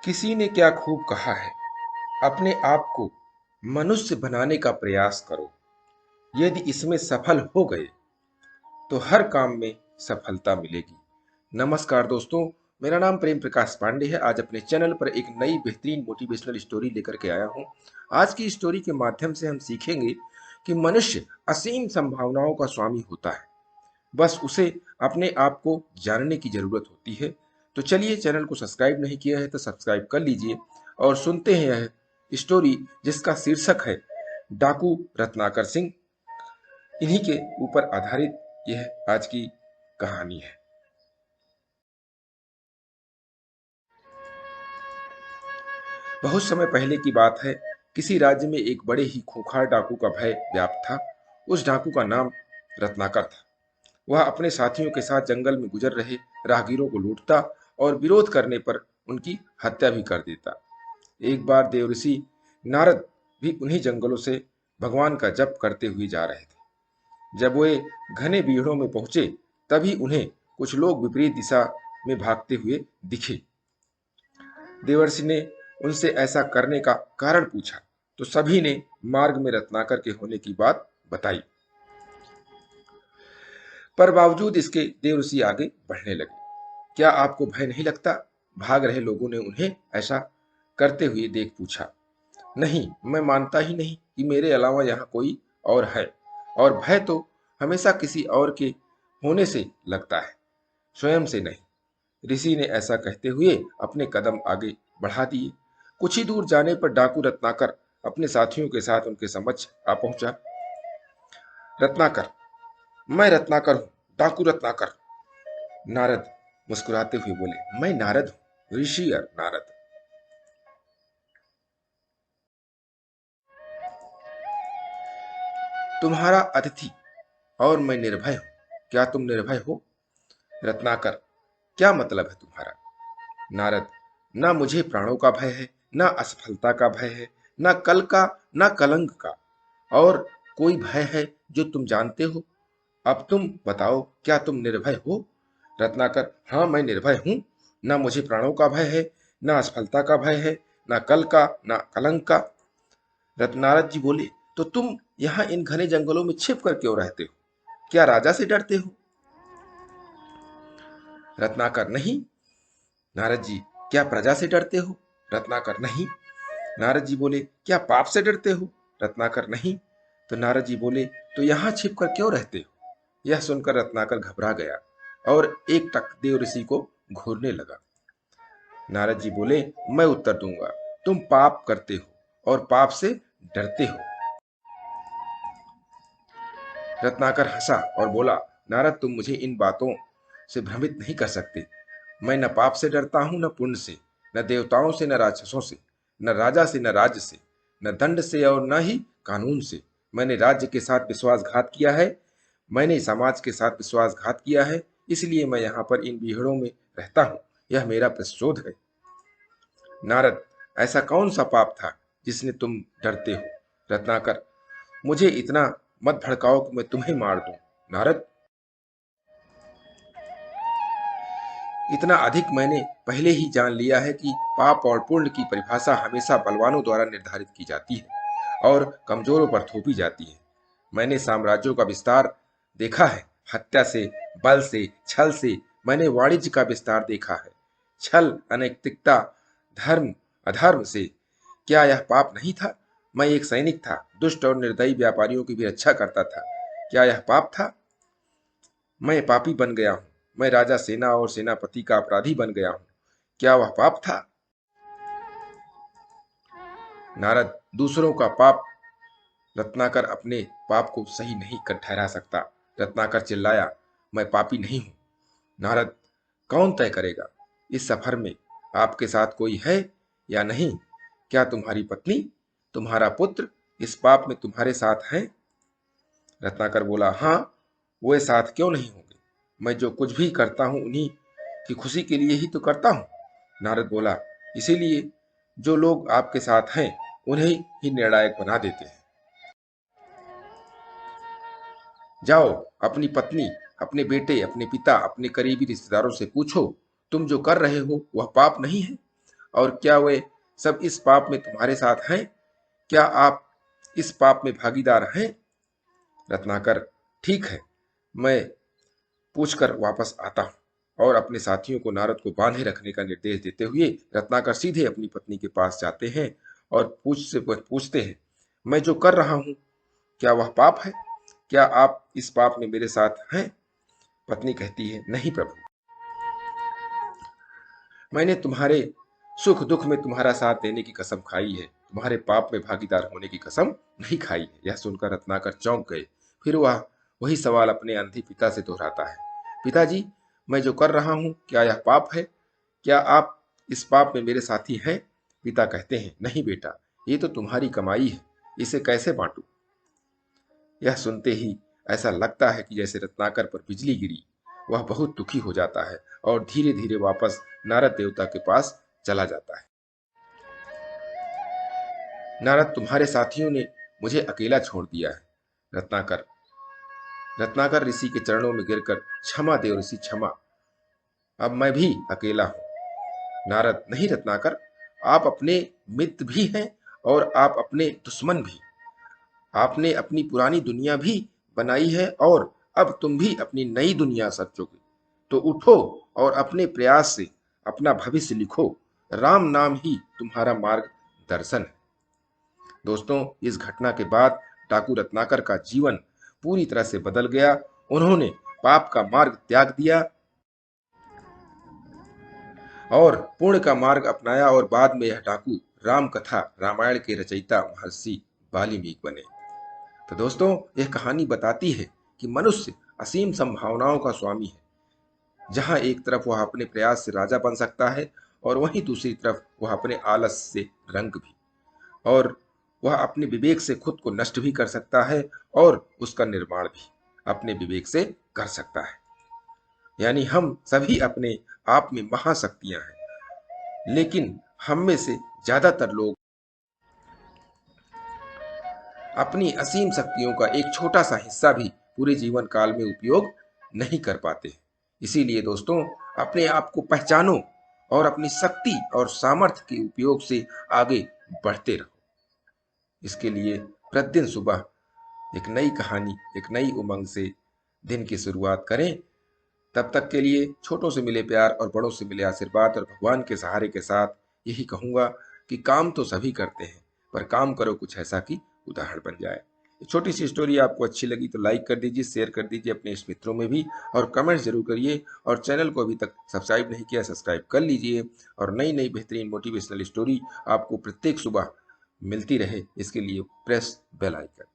किसी ने क्या खूब कहा है, अपने आप को मनुष्य बनाने का प्रयास करो। यदि इसमें सफल हो गए तो हर काम में सफलता मिलेगी। नमस्कार दोस्तों, मेरा नाम प्रेम प्रकाश पांडे है। आज अपने चैनल पर एक नई बेहतरीन मोटिवेशनल स्टोरी लेकर के आया हूं। आज की स्टोरी के माध्यम से हम सीखेंगे कि मनुष्य असीम संभावनाओं का स्वामी होता है, बस उसे अपने आप को जानने की जरूरत होती है। तो चलिए, चैनल को सब्सक्राइब नहीं किया है तो सब्सक्राइब कर लीजिए और सुनते हैं यह स्टोरी जिसका शीर्षक है डाकू रत्नाकर सिंह। इन्हीं के ऊपर आधारित यह आज की कहानी है। बहुत समय पहले की बात है। किसी राज्य में एक बड़े ही खूंखार डाकू का भय व्याप्त था। उस डाकू का नाम रत्नाकर था। वह अपने साथियों के साथ जंगल में गुजर रहे राहगीरों को लूटता और विरोध करने पर उनकी हत्या भी कर देता। एक बार देवऋषि नारद भी उन्हीं जंगलों से भगवान का जप करते हुए जा रहे थे। जब वे घने बीड़ों में पहुंचे, तभी उन्हें कुछ लोग विपरीत दिशा में भागते हुए दिखे। देवर्षि ने उनसे ऐसा करने का कारण पूछा तो सभी ने मार्ग में रत्नाकर के होने की बात बताई। पर बावजूद इसके देवऋषि आगे बढ़ने लगे। क्या आपको भय नहीं लगता? भाग रहे लोगों ने उन्हें ऐसा करते हुए देख पूछा। नहीं, मैं मानता ही नहीं कि मेरे अलावा यहाँ कोई और है, और भय तो हमेशा किसी और के होने से लगता है, स्वयं से नहीं। ऋषि ने ऐसा कहते हुए अपने कदम आगे बढ़ा दिए। कुछ ही दूर जाने पर डाकू रत्नाकर अपने साथियों के साथ उनके समक्ष आ पहुंचा। रत्नाकर, मैं रत्नाकर हूं, डाकू रत्नाकर। नारद मुस्कुराते हुए बोले, मैं नारद हूं, ऋषि नारद। तुम्हारा अतिथि और मैं निर्भय हूं। क्या तुम निर्भय हो? रत्नाकर, क्या मतलब है तुम्हारा? नारद, ना मुझे प्राणों का भय है, ना असफलता का भय है, ना कल का, ना कलंक का। और कोई भय है जो तुम जानते हो? अब तुम बताओ, क्या तुम निर्भय हो? रत्नाकर, हाँ, मैं निर्भय हूं। ना मुझे प्राणों का भय है, ना असफलता का भय है, ना कल का, ना कलंक का। रत्नारद जी बोले, तो तुम यहाँ इन घने जंगलों में छिप कर क्यों रहते हो? क्या राजा से डरते हो? रत्नाकर, नहीं। नारद जी, क्या प्रजा से डरते हो? रत्नाकर, नहीं। नारद जी बोले, क्या पाप से डरते हो? रत्नाकर, नहीं। तो नारद जी बोले, तो यहाँ छिप कर क्यों रहते हो? यह सुनकर रत्नाकर घबरा गया और एक टक देव ऋषि को घूरने लगा। नारद जी बोले, मैं उत्तर दूंगा। तुम पाप करते हो और पाप से डरते हो। रत्नाकर हंसा और बोला, नारद, तुम मुझे इन बातों से भ्रमित नहीं कर सकते। मैं न पाप से डरता हूं, न पुण्य से, न देवताओं से, न राक्षसों से, न राजा से, न राज्य से, न दंड से और न ही कानून से। मैंने राज्य के साथ विश्वासघात किया है, मैंने समाज के साथ विश्वासघात किया है, इसलिए मैं यहाँ पर इन बीहड़ों में रहता हूँ। यह मेरा प्रतिशोध है। नारद, ऐसा कौन सा पाप था जिसने तुम डरते हो? रत्नाकर, मुझे इतना मत भड़काओ कि मैं तुम्हें मार दूं। नारद, इतना अधिक मैंने पहले ही जान लिया है कि पाप और पुण्य की परिभाषा हमेशा बलवानों द्वारा निर्धारित की जाती है और कमजोरों पर थोपी जाती है। मैंने साम्राज्यों का विस्तार देखा है, हत्या से, बल से, छल से। मैंने वाणिज्य का विस्तार देखा है, छल, अनैतिकता, धर्म, अधर्म से। क्या यह पाप नहीं था? मैं एक सैनिक था, दुष्ट और निर्दयी व्यापारियों की भी रक्षा करता था। क्या यह पाप था? मैं पापी बन गया हूं, मैं राजा, सेना और सेनापति का अपराधी बन गया हूं। क्या वह पाप था? नारद, दूसरों का पाप रत्नाकर अपने पाप को सही नहीं कर ठहरा सकता। रत्नाकर चिल्लाया, मैं पापी नहीं हूं। नारद, कौन तय करेगा इस सफर में आपके साथ कोई है या नहीं? क्या तुम्हारी पत्नी, तुम्हारा पुत्र इस पाप में तुम्हारे साथ हैं? रत्नाकर बोला, हाँ, वे साथ क्यों नहीं होंगे? मैं जो कुछ भी करता हूं उन्हीं की खुशी के लिए ही तो करता हूं। नारद बोला, इसीलिए जो लोग आपके साथ हैं उन्हें ही निर्णायक बना देते हैं। जाओ, अपनी पत्नी, अपने बेटे, अपने पिता, अपने करीबी रिश्तेदारों से पूछो, तुम जो कर रहे हो वह पाप नहीं है? और क्या वे सब इस पाप में तुम्हारे साथ हैं? क्या आप इस पाप में भागीदार हैं? रत्नाकर, ठीक है, मैं पूछकर वापस आता हूँ। और अपने साथियों को नारद को बांधे रखने का निर्देश देते हुए रत्नाकर सीधे अपनी पत्नी के पास जाते हैं और पूछते हैं, मैं जो कर रहा हूँ क्या वह पाप है? क्या आप इस पाप में मेरे साथ हैं? पत्नी कहती है, नहीं प्रभु, मैंने तुम्हारे सुख दुख में तुम्हारा साथ देने की कसम खाई है, तुम्हारे पाप में भागीदार होने की कसम नहीं खाई है। यह सुनकर रत्नाकर चौंक गए। फिर वह वही सवाल अपने अंधे पिता से दोहराता है, पिताजी, मैं जो कर रहा हूँ क्या यह पाप है? क्या आप इस पाप में मेरे साथी हैं? पिता कहते हैं, नहीं बेटा, ये तो तुम्हारी कमाई है, इसे कैसे बांटूं? यह सुनते ही ऐसा लगता है कि जैसे रत्नाकर पर बिजली गिरी। वह बहुत दुखी हो जाता है और धीरे धीरे वापस नारद देवता के पास चला जाता है। नारद, तुम्हारे साथियों ने मुझे अकेला छोड़ दिया है। रत्नाकर रत्नाकर ऋषि के चरणों में गिरकर, क्षमा देव ऋषि, क्षमा, अब मैं भी अकेला हूं। नारद, नहीं रत्नाकर, आप अपने मित्र भी हैं और आप अपने दुश्मन भी। आपने अपनी पुरानी दुनिया भी बनाई है और अब तुम भी अपनी नई दुनिया सचोगे। तो उठो और अपने प्रयास से अपना भविष्य लिखो। राम नाम ही तुम्हारा मार्ग दर्शन है। दोस्तों, इस घटना के बाद डाकू रत्नाकर का जीवन पूरी तरह से बदल गया। उन्होंने पाप का मार्ग त्याग दिया और पुण्य का मार्ग अपनाया और बाद में यह डाकू राम कथा रामायण के रचयिता महर्षि वाल्मीकि बने। तो दोस्तों, यह कहानी बताती है कि मनुष्य असीम संभावनाओं का स्वामी है। जहां एक तरफ वह अपने प्रयास से राजा बन सकता है और वहीं दूसरी तरफ वह अपने आलस से रंक भी, और वह अपने विवेक से खुद को नष्ट भी कर सकता है और उसका निर्माण भी अपने विवेक से कर सकता है। यानी हम सभी अपने आप में महाशक्तियां हैं, लेकिन हम में से ज्यादातर लोग अपनी असीम शक्तियों का एक छोटा सा हिस्सा भी पूरे जीवन काल में उपयोग नहीं कर पाते। इसीलिए दोस्तों, अपने आप को पहचानो और अपनी शक्ति और सामर्थ्य के उपयोग से आगे बढ़ते रहो। इसके लिए प्रतिदिन सुबह एक नई कहानी, एक नई उमंग से दिन की शुरुआत करें। तब तक के लिए छोटों से मिले प्यार और बड़ों से मिले आशीर्वाद और भगवान के सहारे के साथ यही कहूंगा कि काम तो सभी करते हैं, पर काम करो कुछ ऐसा कि उदाहरण बन जाए। छोटी सी स्टोरी आपको अच्छी लगी तो लाइक कर दीजिए, शेयर कर दीजिए अपने इस मित्रों में भी, और कमेंट्स जरूर करिए। और चैनल को अभी तक सब्सक्राइब नहीं किया, सब्सक्राइब कर लीजिए। और नई नई बेहतरीन मोटिवेशनल स्टोरी आपको प्रत्येक सुबह मिलती रहे, इसके लिए प्रेस बेल आइकन।